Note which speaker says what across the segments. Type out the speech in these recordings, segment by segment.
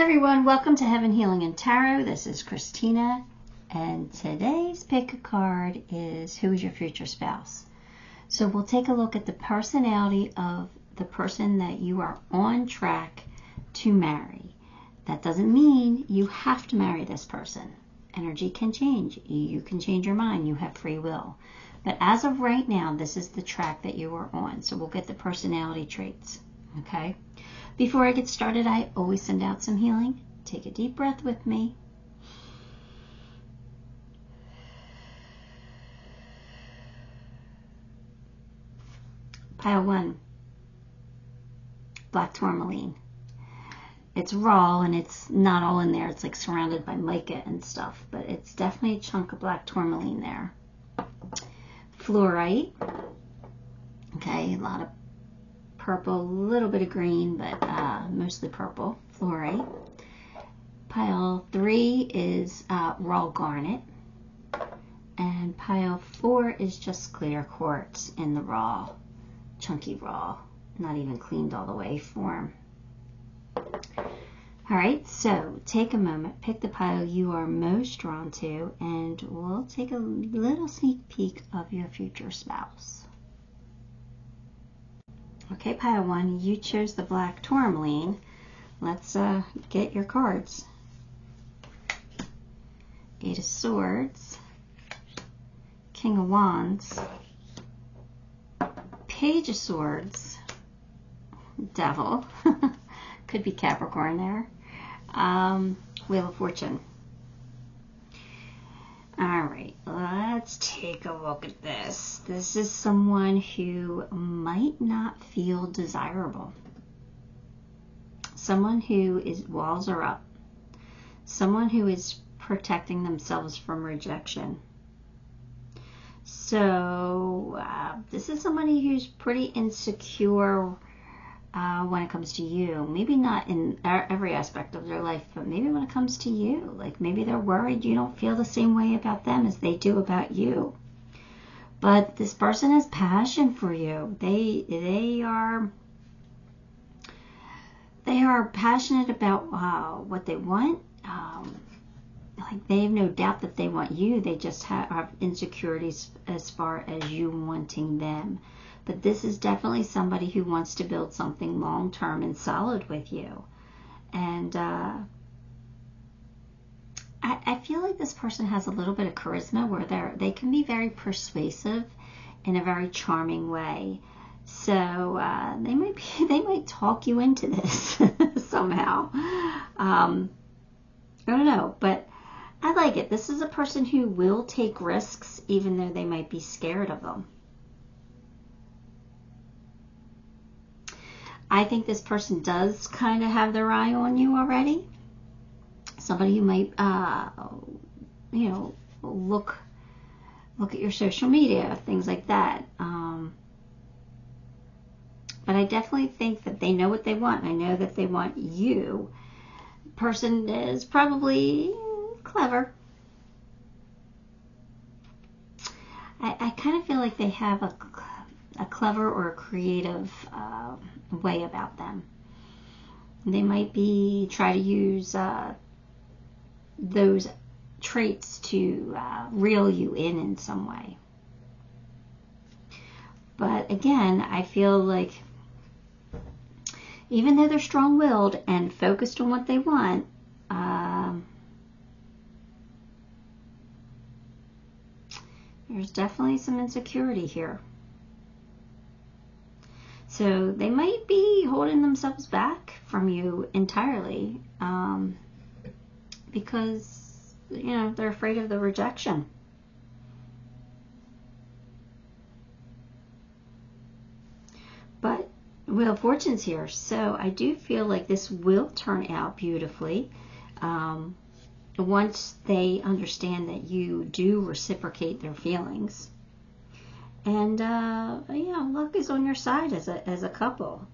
Speaker 1: Hi everyone, welcome to Heaven Healing and Tarot. This is Christina, and today's pick a card is who is your future spouse. So we'll take a look at the personality of the person that you are on track to marry. That doesn't mean you have to marry this person. Energy can change. You can change your mind. You have free will. But as of right now, this is the track that you are on. So we'll get the personality traits. Okay? Before I get started, I always send out some healing. Take a deep breath with me. Pile 1, Black Tourmaline. It's raw and it's not all in there. It's like surrounded by mica and stuff, but it's definitely a chunk of Black Tourmaline there. Fluorite. Okay, a lot of purple, a little bit of green, but mostly purple. Fluorite. Pile 3 is raw garnet. And pile 4 is just clear quartz in the raw, chunky raw, not even cleaned all the way form. Alright, so take a moment, pick the pile you are most drawn to, and we'll take a little sneak peek of your future spouse. Okay, pile 1, you chose the Black Tourmaline. Let's get your cards. 8 of Swords, King of Wands, Page of Swords, Devil, could be Capricorn there, Wheel of Fortune. Alright, let's take a look at this. This is someone who might not feel desirable. Someone who walls are up. Someone who is protecting themselves from rejection. So, this is somebody who's pretty insecure when it comes to you. Maybe not in every aspect of their life, but maybe when it comes to you. Like maybe they're worried you don't feel the same way about them as they do about you. But this person has passion for you. They are passionate about what they want. Like they have no doubt that they want you. They just have insecurities as far as you wanting them. But this is definitely somebody who wants to build something long-term and solid with you. And I feel like this person has a little bit of charisma where they can be very persuasive in a very charming way. So they might talk you into this somehow. I don't know, but I like it. This is a person who will take risks even though they might be scared of them. I think this person does kind of have their eye on you already. Somebody who might, look at your social media, things like that. But I definitely think that they know what they want. I know that they want you. The person is probably clever. I kind of feel like they have a clever or a creative way about them. They might try to use those traits to reel you in some way. But again, I feel like even though they're strong-willed and focused on what they want, there's definitely some insecurity here. So they might be holding themselves back from you entirely because, they're afraid of the rejection. But Wheel of Fortune's here, so I do feel like this will turn out beautifully once they understand that you do reciprocate their feelings. And, luck is on your side as a couple.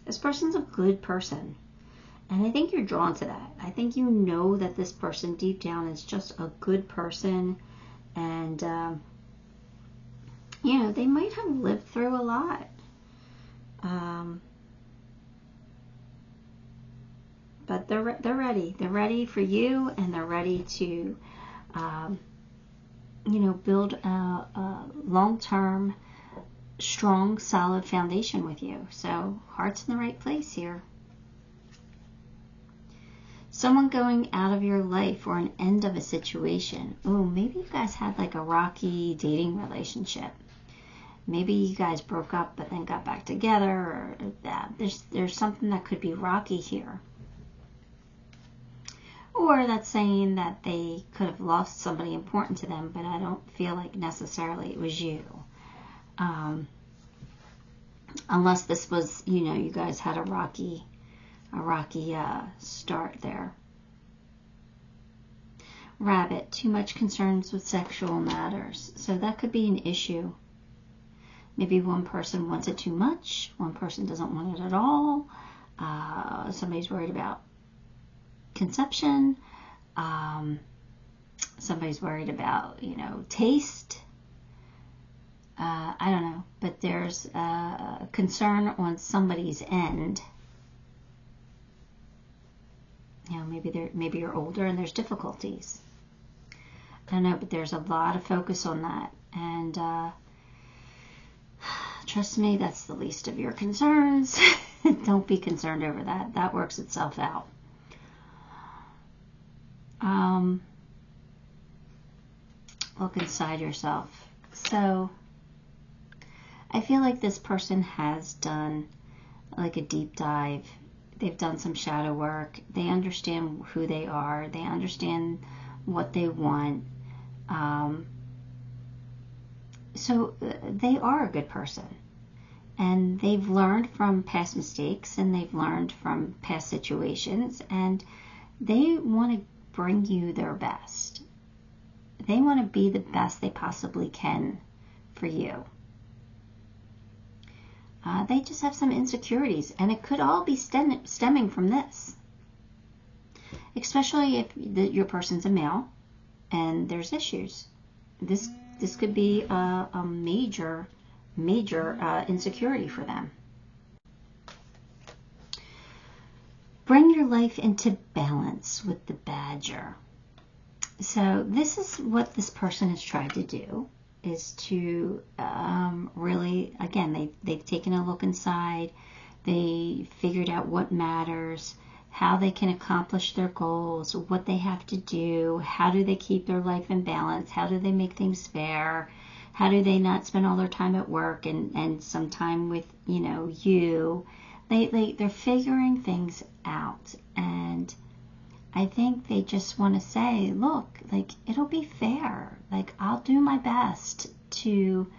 Speaker 1: This person's a good person. And I think you're drawn to that. I think you know that this person deep down is just a good person. And, they might have lived through a lot. but they're ready. They're ready for you, and they're ready to, build a long-term, strong, solid foundation with you. So heart's in the right place here. Someone going out of your life or an end of a situation. Oh, maybe you guys had like a rocky dating relationship. Maybe you guys broke up but then got back together, or that. There's something that could be rocky here. Or that's saying that they could have lost somebody important to them, but I don't feel like necessarily it was you. Unless this was, you guys had a rocky start there. Rabbit, too much concerns with sexual matters. So that could be an issue. Maybe one person wants it too much, one person doesn't want it at all. Somebody's worried about conception. Somebody's worried about, taste. I don't know, but there's a concern on somebody's end. Maybe you're older and there's difficulties. I don't know, but there's a lot of focus on that, and trust me, that's the least of your concerns. Don't be concerned over that. That works itself out. Look inside yourself. So I feel like this person has done like a deep dive. They've done some shadow work. They understand who they are. They understand what they want. So they are a good person. And they've learned from past mistakes, and they've learned from past situations, and they want to bring you their best. They want to be the best they possibly can for you. They just have some insecurities, and it could all be stemming from this. Especially if your person's a male and there's issues. This could be a major insecurity for them. Bring your life into balance with the Badger. So this is what this person has tried to do, is to really, again, they've taken a look inside. They figured out what matters, how they can accomplish their goals, what they have to do, how do they keep their life in balance, how do they make things fair, how do they not spend all their time at work and some time with, you. They're figuring things out, and I think they just want to say, look, like, it'll be fair. Like, I'll do my best to,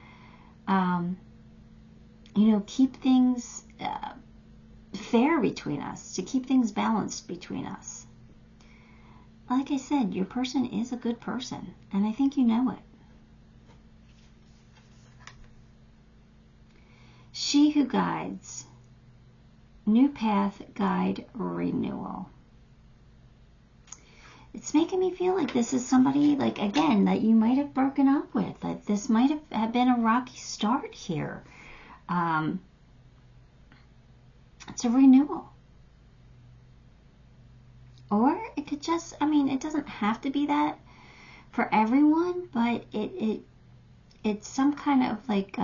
Speaker 1: keep things fair between us, to keep things balanced between us. Like I said, your person is a good person, and I think you know it. She who guides. New path, guide, renewal. It's making me feel like this is somebody, like, again, that you might have broken up with. Like, this might have been a rocky start here. It's a renewal. Or it could just, it doesn't have to be that for everyone, but it's some kind of like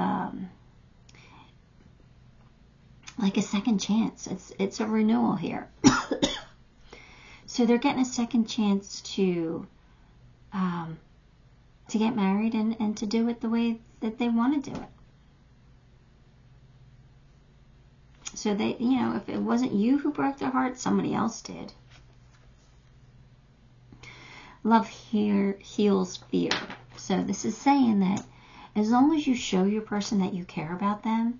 Speaker 1: a second chance. It's a renewal here. So they're getting a second chance to get married and to do it the way that they want to do it. So they, if it wasn't you who broke their heart, somebody else did. Love here heals fear. So this is saying that as long as you show your person that you care about them,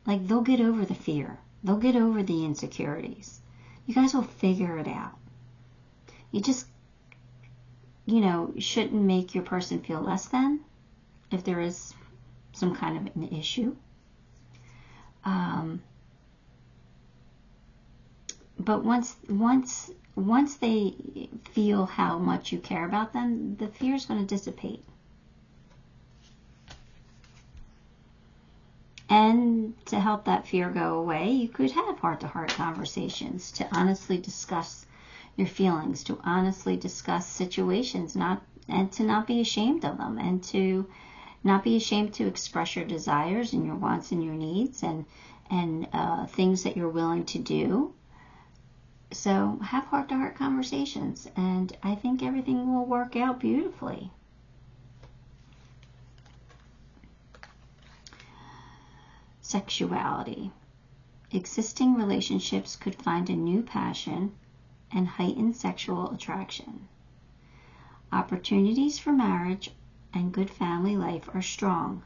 Speaker 1: like, they'll get over the fear. They'll get over the insecurities. You guys will figure it out. You just, shouldn't make your person feel less than if there is some kind of an issue. But once they feel how much you care about them, the fear is going to dissipate. And to help that fear go away, you could have heart-to-heart conversations to honestly discuss your feelings, to honestly discuss situations, and to not be ashamed of them, and to not be ashamed to express your desires and your wants and your needs, and things that you're willing to do. So have heart-to-heart conversations, and I think everything will work out beautifully. Sexuality. Existing relationships could find a new passion and heighten sexual attraction. Opportunities for marriage and good family life are strong.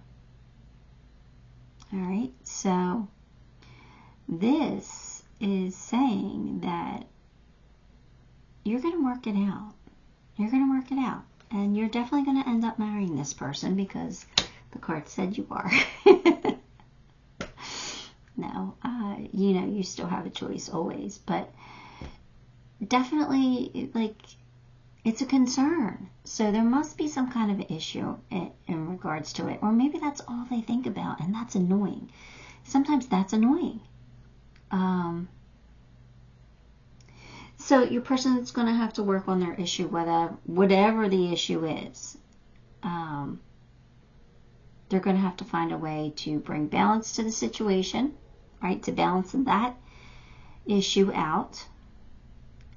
Speaker 1: All right, so this is saying that you're going to work it out. You're going to work it out. And you're definitely going to end up marrying this person because the card said you are. No, you know, you still have a choice always. But definitely, like, it's a concern. So there must be some kind of issue in regards to it. Or maybe that's all they think about, and that's annoying. Sometimes that's annoying. So your person is going to have to work on their issue, whatever the issue is. They're going to have to find a way to bring balance to the situation, right? To balance that issue out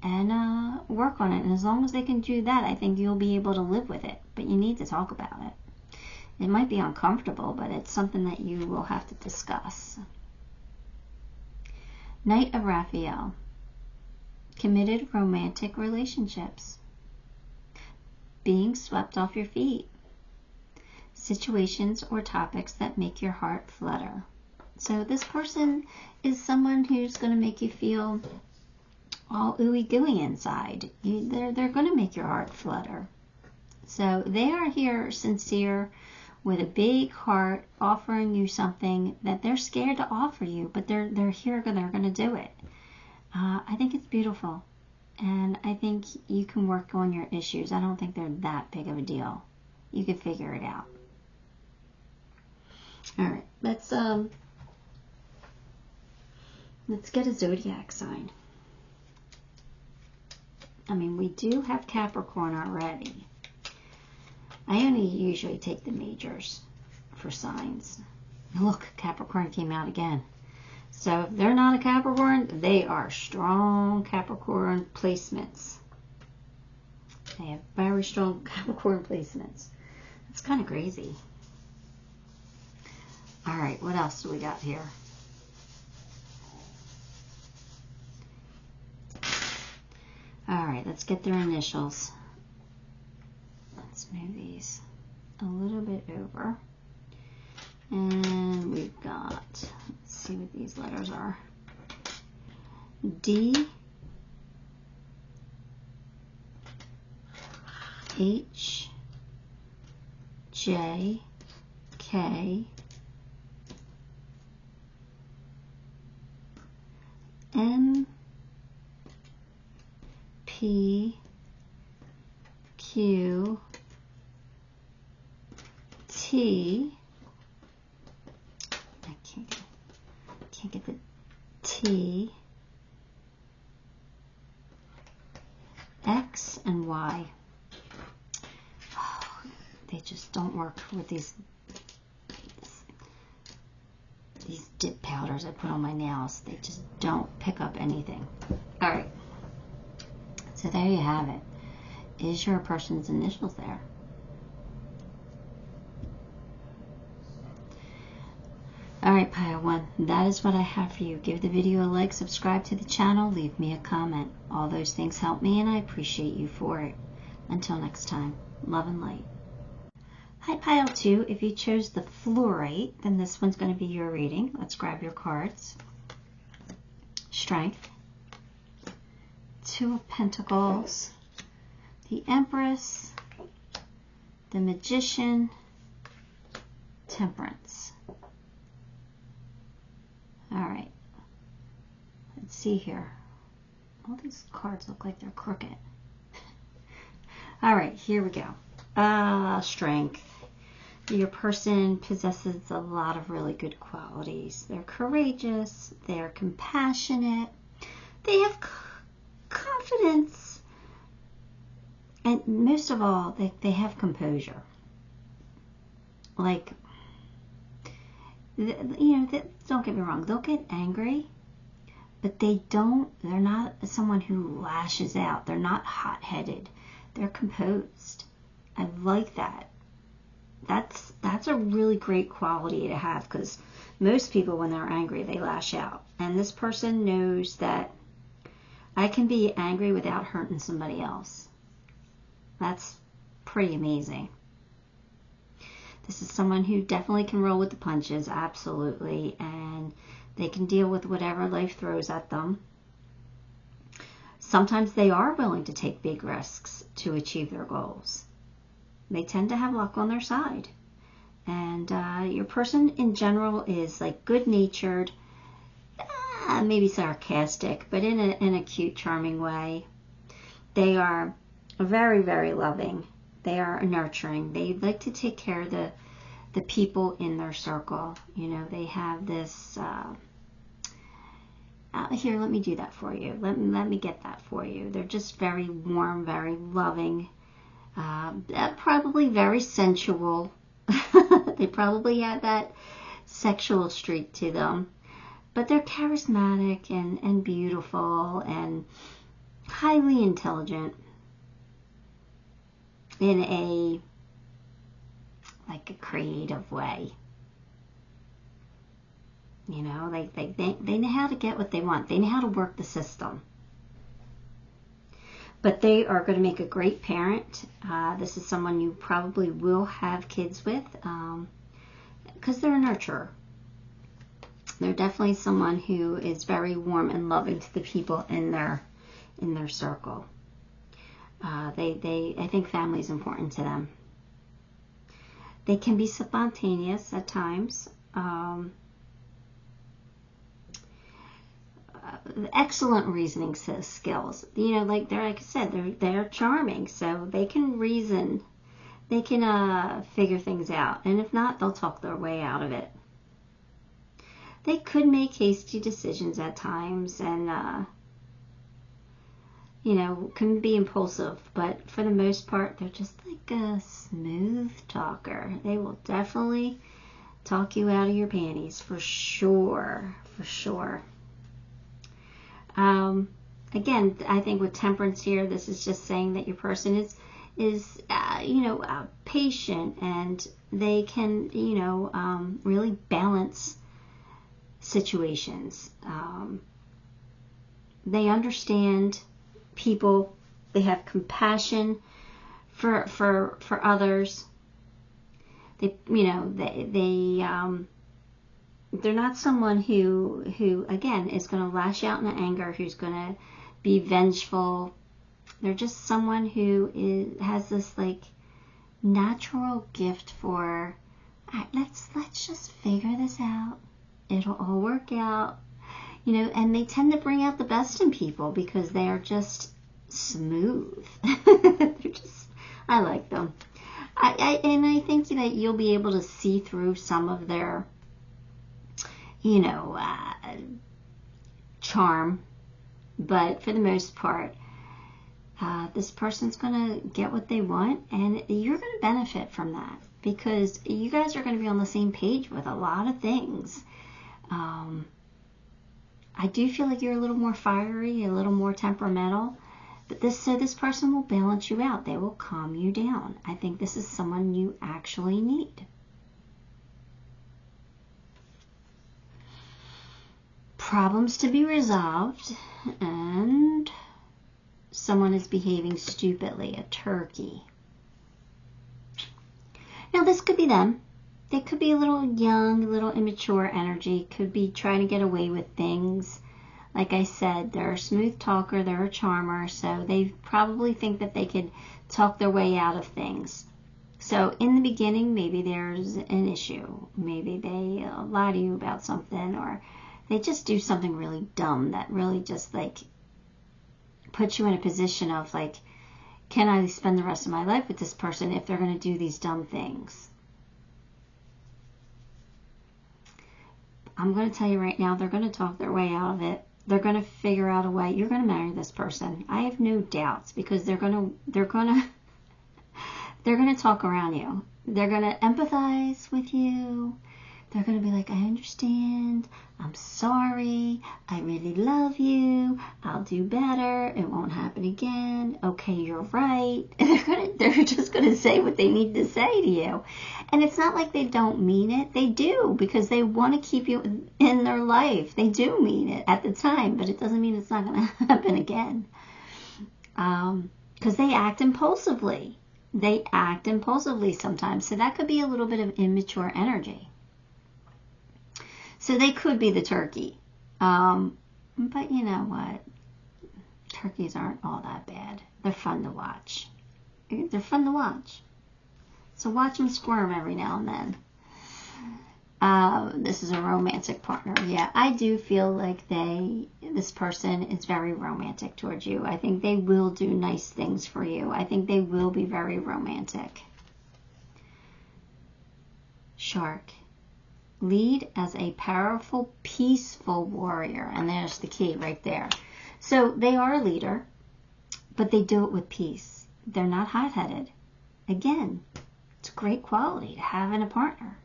Speaker 1: and work on it. And as long as they can do that, I think you'll be able to live with it. But you need to talk about it. It might be uncomfortable, but it's something that you will have to discuss. Knight of Raphael. Committed romantic relationships. Being swept off your feet. Situations or topics that make your heart flutter. So this person is someone who's going to make you feel all ooey gooey inside. They're going to make your heart flutter. So they are here sincere with a big heart, offering you something that they're scared to offer you, but they're here, they're going to do it. I think it's beautiful, and I think you can work on your issues. I don't think they're that big of a deal. You can figure it out. All right, let's get a zodiac sign. I mean, we do have Capricorn already. I only usually take the majors for signs. Look, Capricorn came out again. So if they're not a Capricorn, they are strong Capricorn placements. They have very strong Capricorn placements. That's kind of crazy. All right, what else do we got here? All right, let's get their initials. Let's move these a little bit over. And we've got, let's see what these letters are. D, H, J, K, M, P, Q, T, I can't get the T, X, and Y. Oh, they just don't work with these dip powders I put on my nails. They just don't pick up anything. All right. So there you have it. Is your person's initials there? Alright, Pile 1, that is what I have for you. Give the video a like, subscribe to the channel, leave me a comment. All those things help me and I appreciate you for it. Until next time, love and light. Hi, Pile 2. If you chose the Fluorite, then this one's going to be your reading. Let's grab your cards. Strength. Two of Pentacles. The Empress. The Magician. Temperance. Alright. Let's see here. All these cards look like they're crooked. Alright, here we go. Strength. Your person possesses a lot of really good qualities. They're courageous. They're compassionate. They have confidence. And most of all, they have composure. Like, don't get me wrong, they'll get angry, but they're not someone who lashes out. They're not hot-headed. They're composed. I like that. That's a really great quality to have, because most people, when they're angry, they lash out. And this person knows that I can be angry without hurting somebody else. That's pretty amazing. This is someone who definitely can roll with the punches, absolutely, and they can deal with whatever life throws at them. Sometimes they are willing to take big risks to achieve their goals. They tend to have luck on their side. And your person in general is like good-natured, maybe sarcastic, but in a cute, charming way. They are very, very loving. They are nurturing. They like to take care of the people in their circle. They have this, here, let me do that for you. Let me get that for you. They're just very warm, very loving, probably very sensual. They probably have that sexual streak to them. But they're charismatic and beautiful and highly intelligent in a creative way. They know how to get what they want. They know how to work the system. But they are going to make a great parent. This is someone you probably will have kids with, because they're a nurturer. They're definitely someone who is very warm and loving to the people in their circle. I think family is important to them. They can be spontaneous at times. Excellent reasoning skills. Like I said, they're charming, so they can reason. They can figure things out, and if not, they'll talk their way out of it. They could make hasty decisions at times, and can be impulsive, but for the most part, they're just like a smooth talker. They will definitely talk you out of your panties, for sure, for sure. Again, I think with temperance here, this is just saying that your person is patient, and they can, really balance situations. They understand people. They have compassion for others. They're not someone who again is going to lash out in anger, who's going to be vengeful. They're just someone who has this natural gift for, let's just figure this out. It'll all work out. And they tend to bring out the best in people because they are just smooth. I like them. I think that you'll be able to see through some of their charm, but for the most part, this person's going to get what they want, and you're going to benefit from that because you guys are going to be on the same page with a lot of things. I do feel like you're a little more fiery, a little more temperamental, but this person will balance you out. They will calm you down. I think this is someone you actually need. Problems to be resolved, and someone is behaving stupidly, a turkey. Now this could be them. They could be a little young, a little immature energy, could be trying to get away with things. Like I said, they're a smooth talker, they're a charmer, so they probably think that they could talk their way out of things. So in the beginning, maybe there's an issue. Maybe they lie to you about something, or they just do something really dumb that really just puts you in a position of can I spend the rest of my life with this person if they're going to do these dumb things? I'm going to tell you right now, they're going to talk their way out of it. They're going to figure out a way. You're going to marry this person. I have no doubts, because they're going to they're going to talk around you. They're going to empathize with you. They're going to be like, I understand. I'm sorry. I really love you. I'll do better. It won't happen again. Okay, you're right. And they're just going to say what they need to say to you. And it's not like they don't mean it. They do, because they want to keep you in their life. They do mean it at the time, but it doesn't mean it's not going to happen again. Because they act impulsively. They act impulsively sometimes. So that could be a little bit of immature energy. So they could be the turkey. But you know what? Turkeys aren't all that bad. They're fun to watch. They're fun to watch. So watch them squirm every now and then. This is a romantic partner. Yeah, I do feel like this person is very romantic towards you. I think they will do nice things for you. I think they will be very romantic. Shark. Lead as a powerful, peaceful warrior. And there's the key right there. So they are a leader, but they do it with peace. They're not hot-headed. Again, it's a great quality to have in a partner.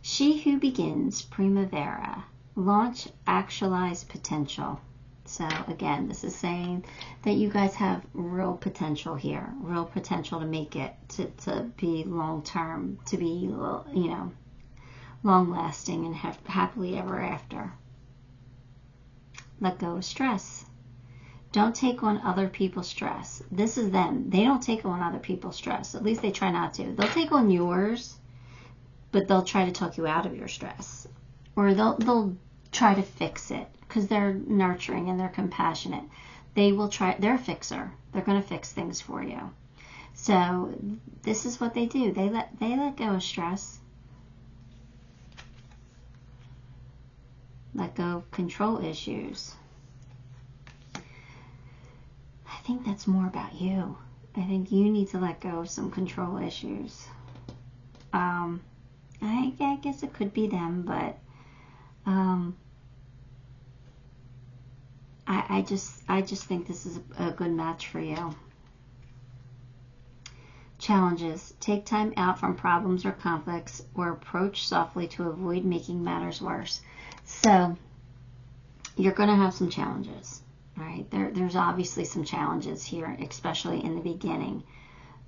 Speaker 1: She who begins primavera, launch actualized potential. So again, this is saying that you guys have real potential here, real potential to make it, to be long-term, to be, you know, long-lasting and happily ever after. Let go of stress. Don't take on other people's stress. This is them. They don't take on other people's stress. At least they try not to. They'll take on yours, but they'll try to talk you out of your stress. Or they'll try to fix it. Because they're nurturing and they're compassionate. They will try, they're a fixer. They're going to fix things for you. So this is what they do. They let go of stress. Let go of control issues. I think that's more about you. I think you need to let go of some control issues. I guess it could be them, but I just think this is a good match for you. Challenges. Take time out from problems or conflicts, or approach softly to avoid making matters worse. So you're going to have some challenges, right? There's obviously some challenges here, especially in the beginning.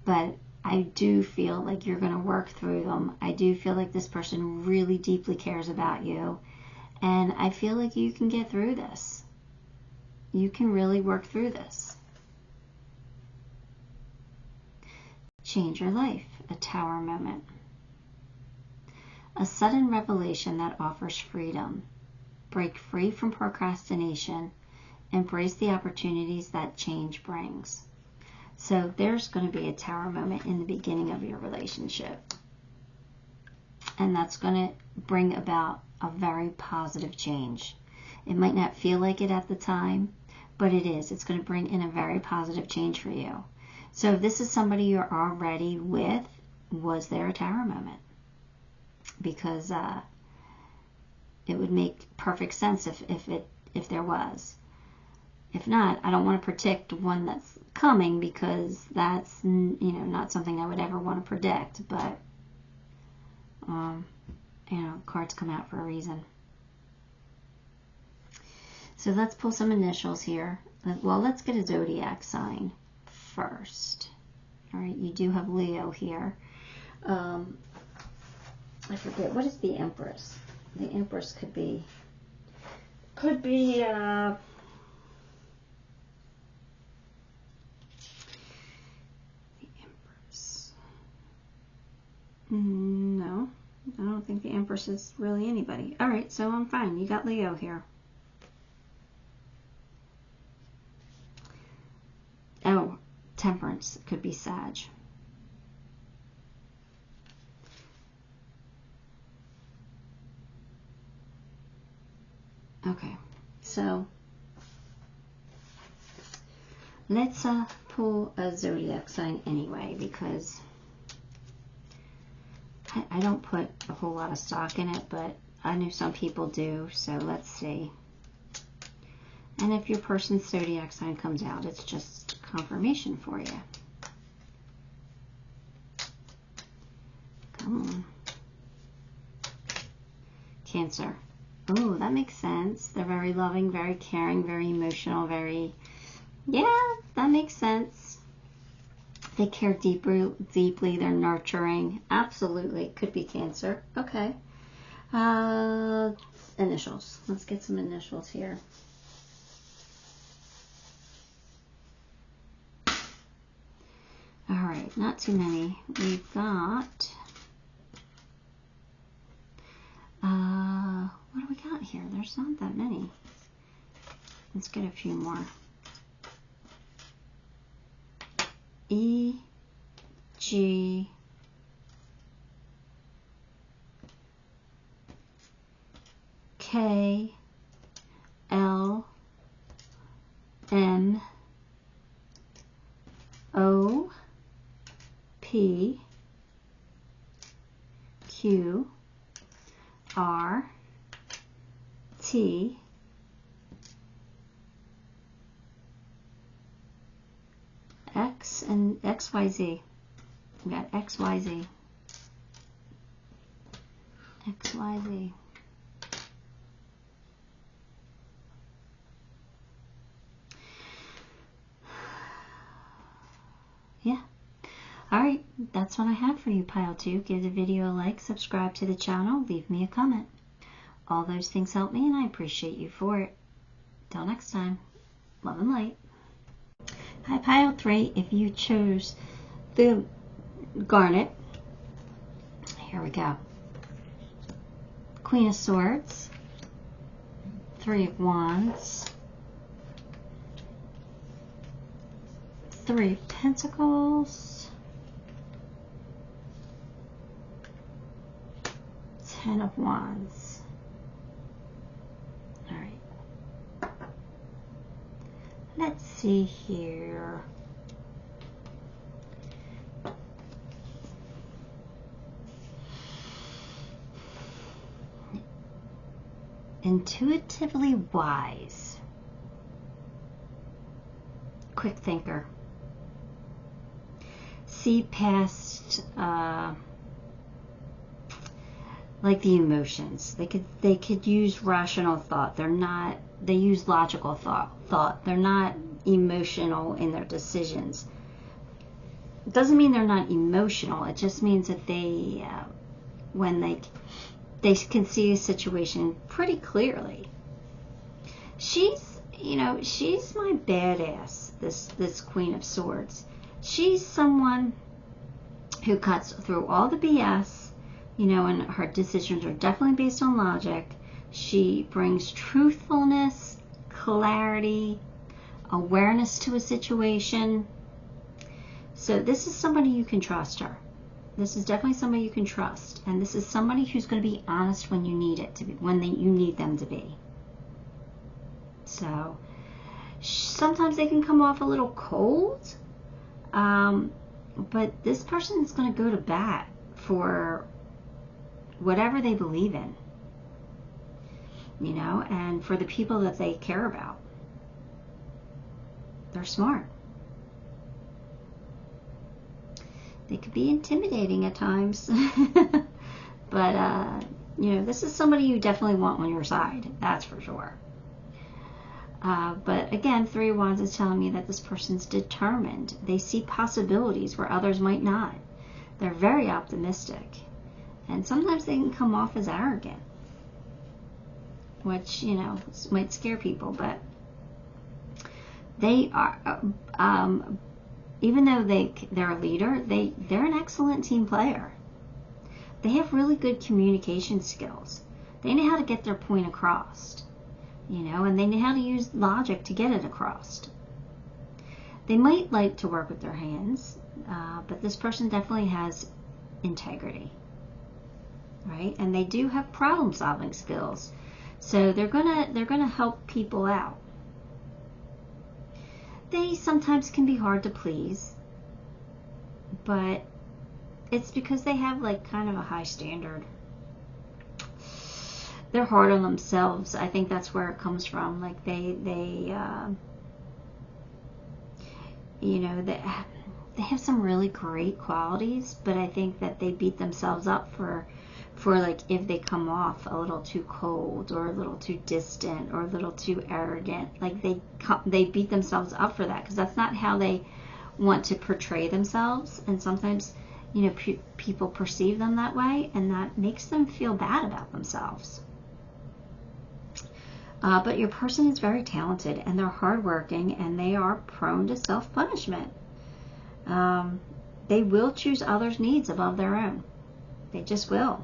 Speaker 1: But I do feel like you're going to work through them. I do feel like this person really deeply cares about you. And I feel like you can get through this. You can really work through this. Change your life. A Tower moment. A sudden revelation that offers freedom. Break free from procrastination. Embrace the opportunities that change brings. So there's going to be a Tower moment in the beginning of your relationship. And that's going to bring about a very positive change. It might not feel like it at the time, but it is. It's going to bring in a very positive change for you. So if this is somebody you're already with, was there a Tower moment? Because it would make perfect sense if there was. If not, I don't want to predict one that's coming, because that's not something I would ever want to predict. But cards come out for a reason. So let's pull some initials here. Well, let's get a zodiac sign first. All right, you do have Leo here. I forget, what is the Empress? The Empress could be the Empress. No, I don't think the Empress is really anybody. All right, so I'm fine. You got Leo here. Oh, Temperance could be Sag. Okay, so let's pull a zodiac sign anyway, because I don't put a whole lot of stock in it, but I know some people do, so let's see. And if your person's zodiac sign comes out, it's just confirmation for you. Come on. Cancer. Oh, that makes sense. They're very loving, very caring, very emotional, very... Yeah, that makes sense. They care deeply. They're nurturing. Absolutely. Could be Cancer. Okay. Initials. Let's get some initials here. All right. Not too many. We've got... what do we got here? There's not that many. Let's get a few more. E, G, K, L, M, O, P, Q, R, T, X, and XYZ. We got XYZ. XYZ. Yeah. Alright, that's what I have for you, Pile 2. Give the video a like, subscribe to the channel, leave me a comment. All those things help me, and I appreciate you for it. Till next time, love and light. Hi, Pile 3. If you chose the Garnet, here we go. Queen of Swords, Three of Wands, Three of Pentacles, 10 of Wands. All right. Let's see here. Intuitively wise. Quick thinker. See past like the emotions. They could use rational thought. They use logical thought. They're not emotional in their decisions. It doesn't mean they're not emotional. It just means that they when they can see a situation pretty clearly. She's my badass, this Queen of Swords. She's someone who cuts through all the BS, and her decisions are definitely based on logic. She brings truthfulness, clarity, awareness to a situation. So this is somebody you can trust her. This is definitely somebody you can trust. And this is somebody who's going to be honest when you need it to be, when you need them to be. So sometimes they can come off a little cold. But this person is going to go to bat for whatever they believe in. And for the people that they care about. They're smart. They could be intimidating at times. But, this is somebody you definitely want on your side. That's for sure. But again, Three of Wands is telling me that this person's determined. They see possibilities where others might not. They're very optimistic. And sometimes they can come off as arrogant. Which, might scare people. But they are... even though they're a leader, they're an excellent team player. They have really good communication skills. They know how to get their point across, and they know how to use logic to get it across. They might like to work with their hands, but this person definitely has integrity, right? And they do have problem-solving skills, so they're gonna help people out. They sometimes can be hard to please, but it's because they have kind of a high standard. They're hard on themselves. I think that's where it comes from. you know, they have some really great qualities, but I think that they beat themselves up for like if they come off a little too cold or a little too distant or a little too arrogant. Like they beat themselves up for that because that's not how they want to portray themselves. And sometimes, you know, people perceive them that way, and that makes them feel bad about themselves. But your person is very talented, and they're hardworking, and they are prone to self-punishment. They will choose others' needs above their own. They just will.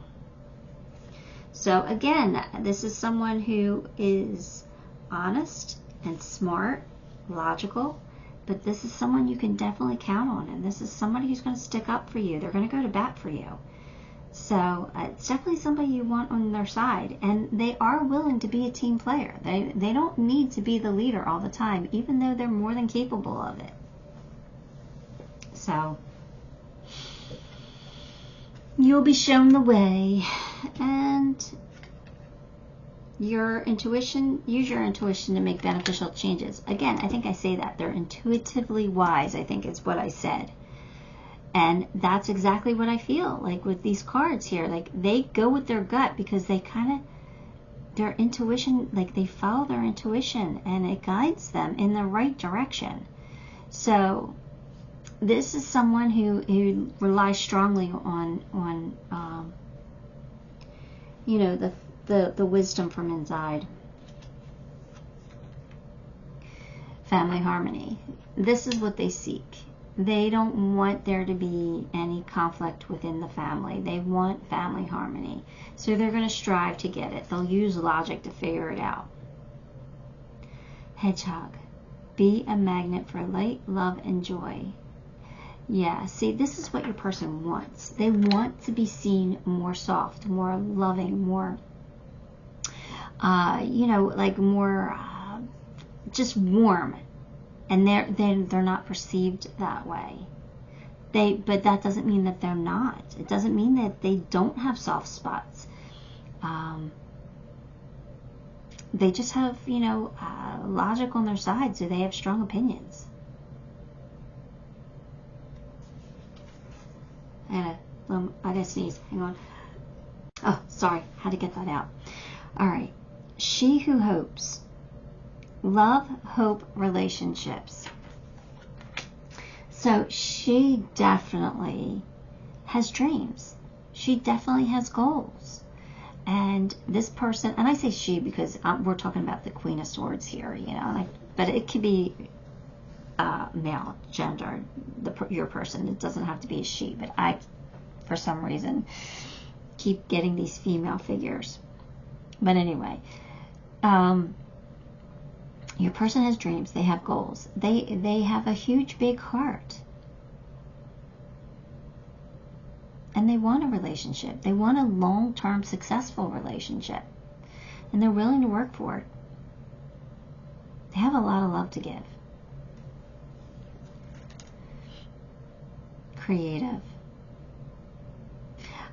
Speaker 1: So again, this is someone who is honest and smart, logical, but this is someone you can definitely count on, and this is somebody who's going to stick up for you. They're going to go to bat for you. So it's definitely somebody you want on their side, and they are willing to be a team player. They don't need to be the leader all the time, even though they're more than capable of it. So you'll be shown the way, and your intuition, use your intuition to make beneficial changes. Again, I think I say that. They're intuitively wise, I think is what I said. And that's exactly what I feel like with these cards here. Like they go with their gut because they kind of, their intuition, like they follow their intuition and it guides them in the right direction. So this is someone who relies strongly on you know, the wisdom from inside. Family harmony. This is what they seek. They don't want there to be any conflict within the family. They want family harmony. So they're going to strive to get it. They'll use logic to figure it out. Hedgehog. Be a magnet for light, love, and joy. Yeah, see, this is what your person wants. They want to be seen more soft, more loving, more, you know, like more just warm. And they're not perceived that way. But that doesn't mean that they're not. It doesn't mean that they don't have soft spots. They just have, you know, logic on their side, so they have strong opinions. I gotta sneeze. Hang on. Oh, sorry. Had to get that out. All right. She who hopes. Love, hope, relationships. So she definitely has dreams. She definitely has goals. And this person, and I say she because we're talking about the Queen of Swords here, you know, but it could be male, gender, your person. It doesn't have to be a she, but I, for some reason, keep getting these female figures. But anyway, your person has dreams. They have goals. They have a huge, big heart. And they want a relationship. They want a long-term, successful relationship. And they're willing to work for it. They have a lot of love to give. Creative.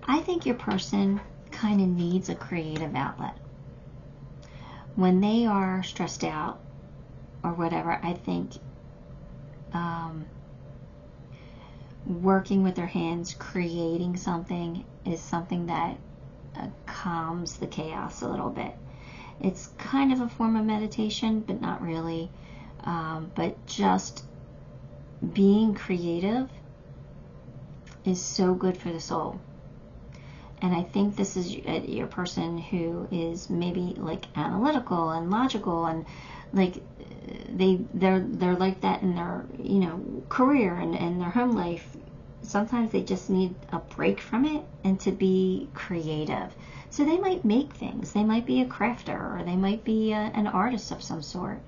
Speaker 1: I think your person kind of needs a creative outlet. When they are stressed out or whatever, I think working with their hands, creating something is something that calms the chaos a little bit. It's kind of a form of meditation, but not really. But just being creative is so good for the soul. And I think this is your person who is maybe like analytical and logical, and like they're like that in their, you know, career and their home life. Sometimes they just need a break from it and to be creative. So they might make things. They might be a crafter, or they might be an artist of some sort.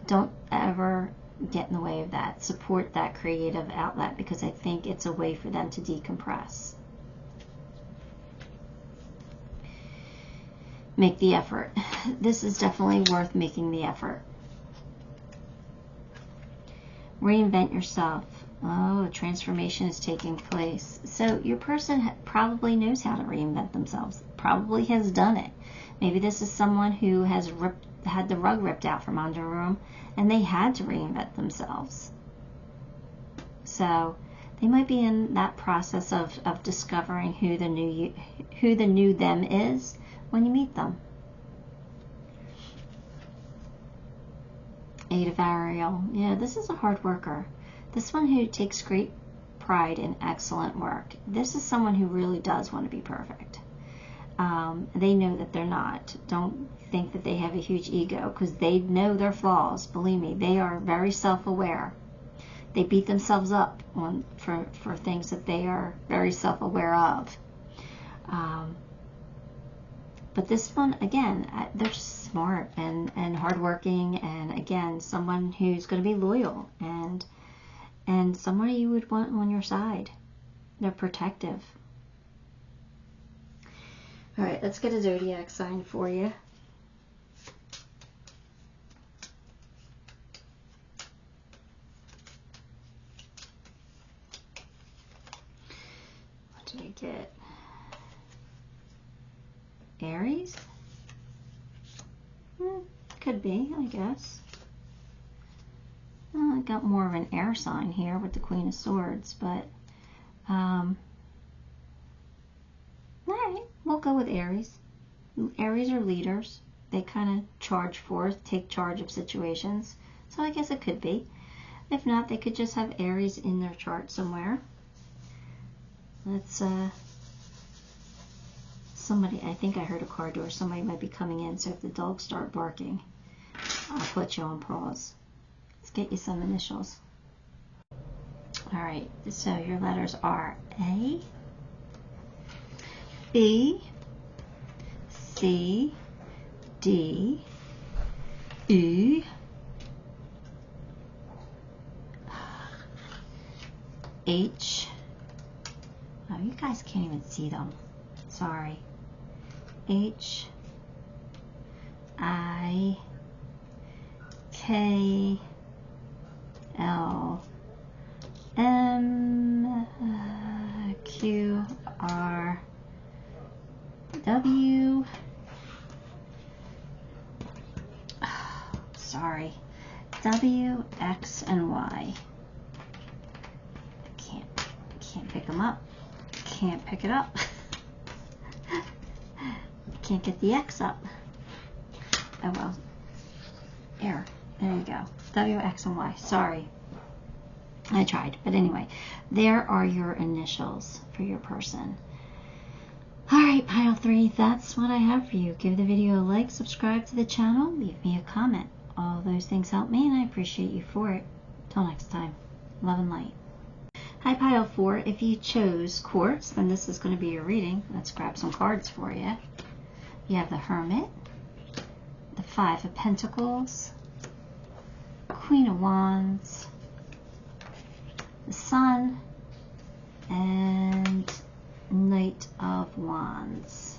Speaker 1: Don't ever get in the way of that. Support that creative outlet, because I think it's a way for them to decompress. Make the effort. This is definitely worth making the effort. Reinvent yourself. Oh, a transformation is taking place. So your person probably knows how to reinvent themselves. Probably has done it. Maybe this is someone who has had the rug ripped out from under them, and they had to reinvent themselves. So they might be in that process of discovering who the new them is when you meet them. Eight of Ariel. Yeah, this is a hard worker. This one who takes great pride in excellent work. This is someone who really does want to be perfect. They know that they're not. Don't think that they have a huge ego, because they know their flaws. Believe me, they are very self-aware. They beat themselves up for things that they are very self-aware of. But this one, again, they're just smart and hardworking, and again, someone who's going to be loyal and someone you would want on your side. They're protective. All right, let's get a zodiac sign for you. What did I get? Aries? Could be, I guess. I got more of an air sign here with the Queen of Swords, but all right, we'll go with Aries. Aries are leaders. They kind of charge forth, take charge of situations. So I guess it could be. If not, they could just have Aries in their chart somewhere. Let's somebody, I think I heard a car door. Somebody might be coming in, so if the dogs start barking, I'll put you on pause. Let's get you some initials. All right, so your letters are A, B, C, D, E, H. Oh, you guys can't even see them. Sorry. H, I, K, L, M, Q, R, W, sorry, W, X, and Y. Can't pick them up. Can't pick it up. Can't get the X up. Oh well. There you go. W, X, and Y. Sorry. I tried. But anyway, there are your initials for your person. Alright, pile 3, that's what I have for you. Give the video a like, subscribe to the channel, leave me a comment. All those things help me, and I appreciate you for it. Till next time. Love and light. Hi, pile 4. If you chose Quartz, then this is going to be your reading. Let's grab some cards for you. You have the Hermit, the Five of Pentacles, Queen of Wands, the Sun, and Knight of Wands.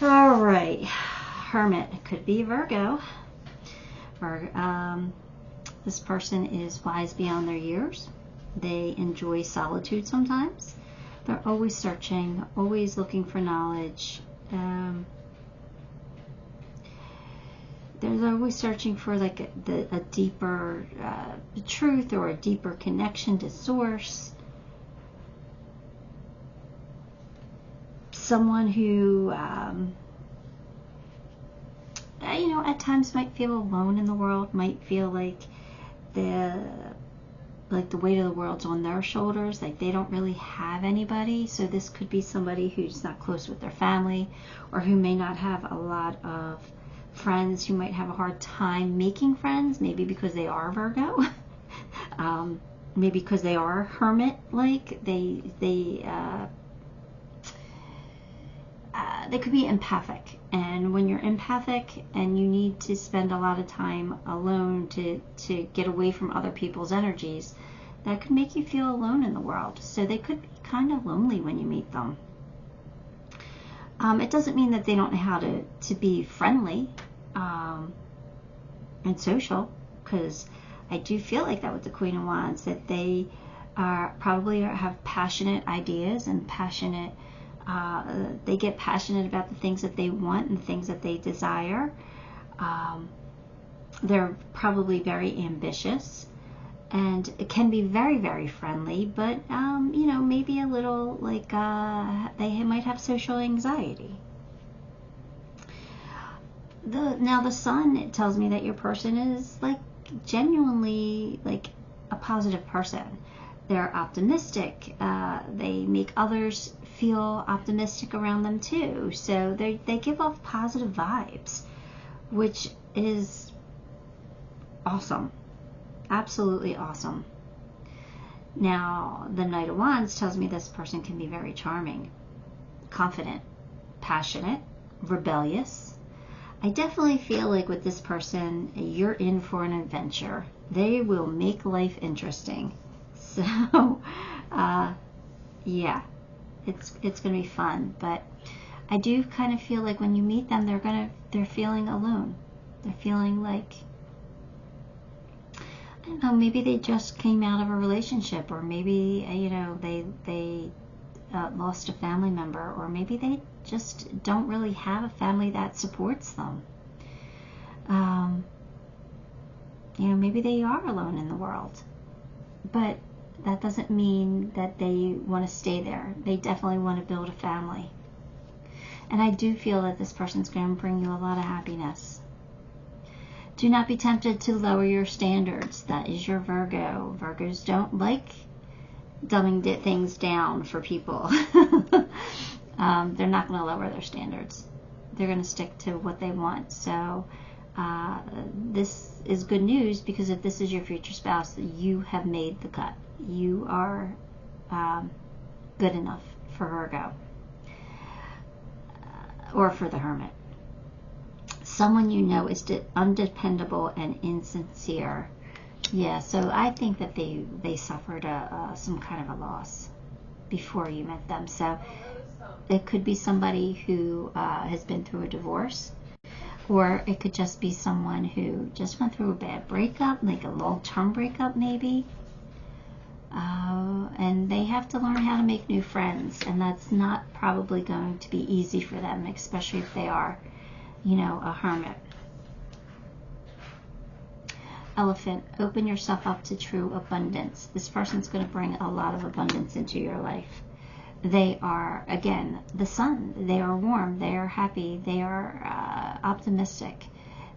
Speaker 1: All right, Hermit. It could be Virgo. This person is wise beyond their years. They enjoy solitude sometimes. They're always searching, always looking for knowledge. They're always searching for like a deeper truth or a deeper connection to source. Someone who, you know, at times might feel alone in the world, might feel like the weight of the world's on their shoulders, like they don't really have anybody. So this could be somebody who's not close with their family, or who may not have a lot of friends, who might have a hard time making friends, maybe because they are Virgo. Maybe because they are hermit-like. They could be empathic, and when you're empathic and you need to spend a lot of time alone to get away from other people's energies, that could make you feel alone in the world. So they could be kind of lonely when you meet them. It doesn't mean that they don't know how to be friendly and social, because I do feel like that with the Queen of Wands, that they probably have passionate ideas and passionate They get passionate about the things that they want and things that they desire. They're probably very ambitious, and it can be very, very friendly, but, you know, maybe a little like they might have social anxiety. Now the sun, it tells me that your person is like genuinely like a positive person. They're optimistic. They make others feel optimistic around them too. So they give off positive vibes, which is awesome. Absolutely awesome. Now, the Knight of Wands tells me this person can be very charming, confident, passionate, rebellious. I definitely feel like with this person, you're in for an adventure. They will make life interesting. So, yeah, it's going to be fun. But I do kind of feel like when you meet them, they're feeling alone. They're feeling like, I don't know, maybe they just came out of a relationship, or maybe, you know, they lost a family member, or maybe they just don't really have a family that supports them. You know, maybe they are alone in the world, but that doesn't mean that they want to stay there. They definitely want to build a family. And I do feel that this person's going to bring you a lot of happiness. Do not be tempted to lower your standards. That is your Virgo. Virgos don't like dumbing things down for people. They're not going to lower their standards. They're going to stick to what they want. So this is good news, because if this is your future spouse, you have made the cut. You are good enough for Virgo, or for the Hermit. Someone you know is undependable and insincere. Yeah, so I think that they suffered some kind of a loss before you met them. So it could be somebody who has been through a divorce, or it could just be someone who just went through a bad breakup, like a long-term breakup maybe. And they have to learn how to make new friends, and that's not probably going to be easy for them, especially if they are, you know, a hermit. Elephant, open yourself up to true abundance. This person's going to bring a lot of abundance into your life. They are, again, the sun. They are warm. They are happy. They are optimistic.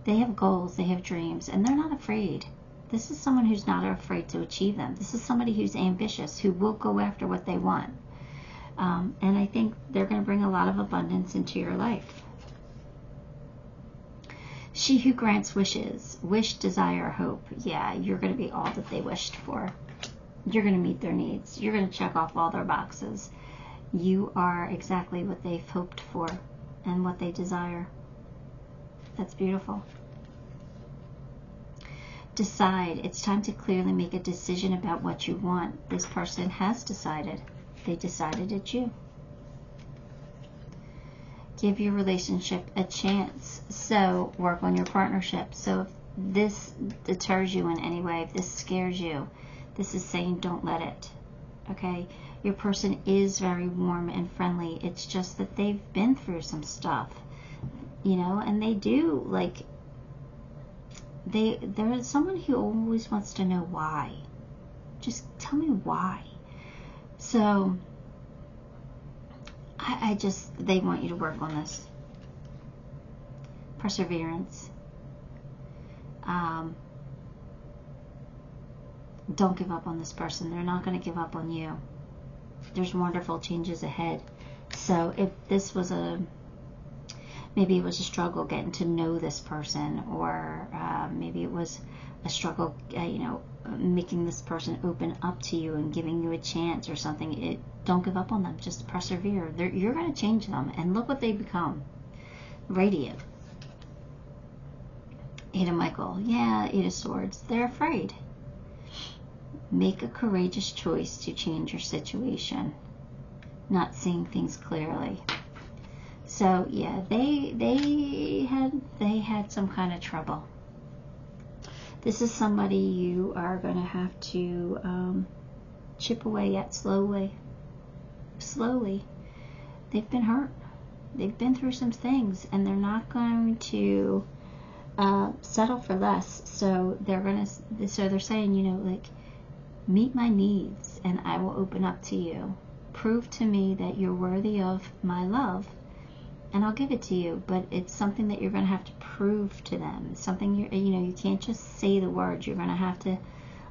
Speaker 1: They have goals. They have dreams, and they're not afraid. This is someone who's not afraid to achieve them. This is somebody who's ambitious, who will go after what they want. And I think they're going to bring a lot of abundance into your life. She who grants wishes. Wish, desire, hope. Yeah, you're going to be all that they wished for. You're going to meet their needs. You're going to check off all their boxes. You are exactly what they've hoped for and what they desire. That's beautiful. Decide. It's time to clearly make a decision about what you want. This person has decided. They decided it's you. Give your relationship a chance. So work on your partnership. So if this deters you in any way, if this scares you, this is saying don't let it. Okay? Your person is very warm and friendly. It's just that they've been through some stuff, you know, and they do, like, they're someone who always wants to know why. Just tell me why. So they want you to work on this. Perseverance. Don't give up on this person. They're not going to give up on you. There's wonderful changes ahead. So if this was maybe it was a struggle getting to know this person, or maybe it was a struggle, you know, making this person open up to you and giving you a chance or something. Don't give up on them. Just persevere. You're going to change them, and look what they become. Radiant. Eight of Michael. Yeah, Eight of Swords. They're afraid. Make a courageous choice to change your situation. Not seeing things clearly. So yeah, they had some kind of trouble. This is somebody you are going to have to chip away at slowly. they've been hurt. They've been through some things, and they're not going to settle for less. So they're saying, you know, like, meet my needs and I will open up to you. Prove to me that you're worthy of my love and I'll give it to you. But it's something that you're going to have to prove to them. It's something you can't just say the words. You're going to have to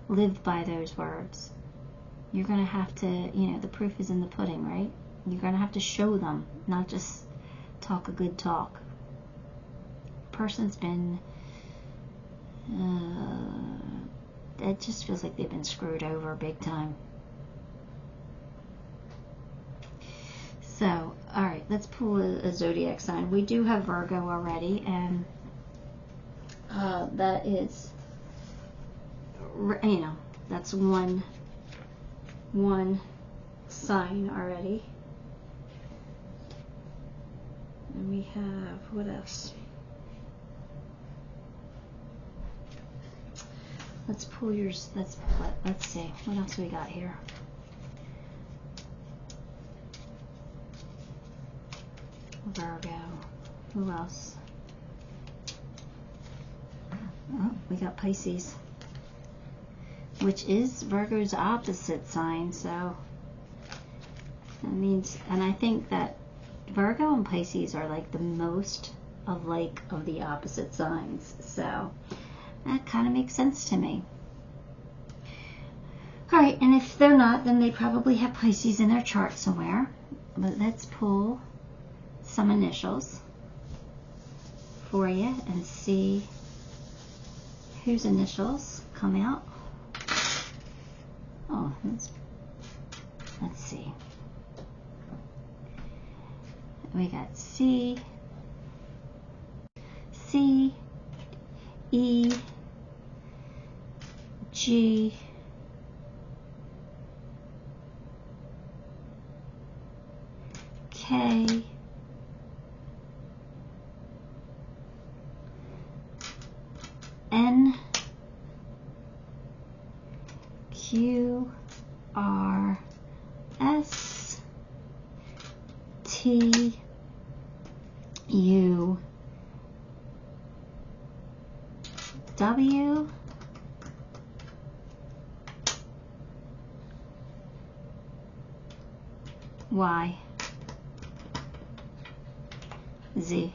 Speaker 1: live by those words. You're going to have to, you know, the proof is in the pudding, right? You're going to have to show them, not just talk a good talk. Person's been, it just feels like they've been screwed over big time. So, alright, let's pull a zodiac sign. We do have Virgo already, and that is, you know, that's one sign already. And we have, what else? Let's pull yours. Let's see. What else we got here? Virgo. Who else? Oh, we got Pisces, which is Virgo's opposite sign. So that means, and I think that Virgo and Pisces are like the most of the opposite signs. So that kind of makes sense to me. Alright, and if they're not, then they probably have Pisces in their chart somewhere. But let's pull some initials for you and see whose initials come out. Oh, let's see. We got C, E, G, K, N, Q, R, S, T, U, W, Y, Z.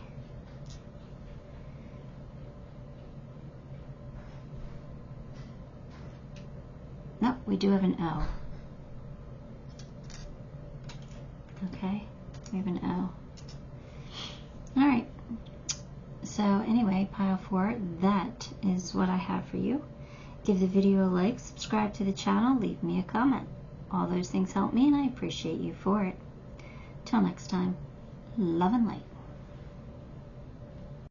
Speaker 1: Nope, we do have an O. Okay, we have an O. Alright, so anyway, pile 4, that is what I have for you. Give the video a like, subscribe to the channel, leave me a comment. All those things help me and I appreciate you for it. Till next time, love and light.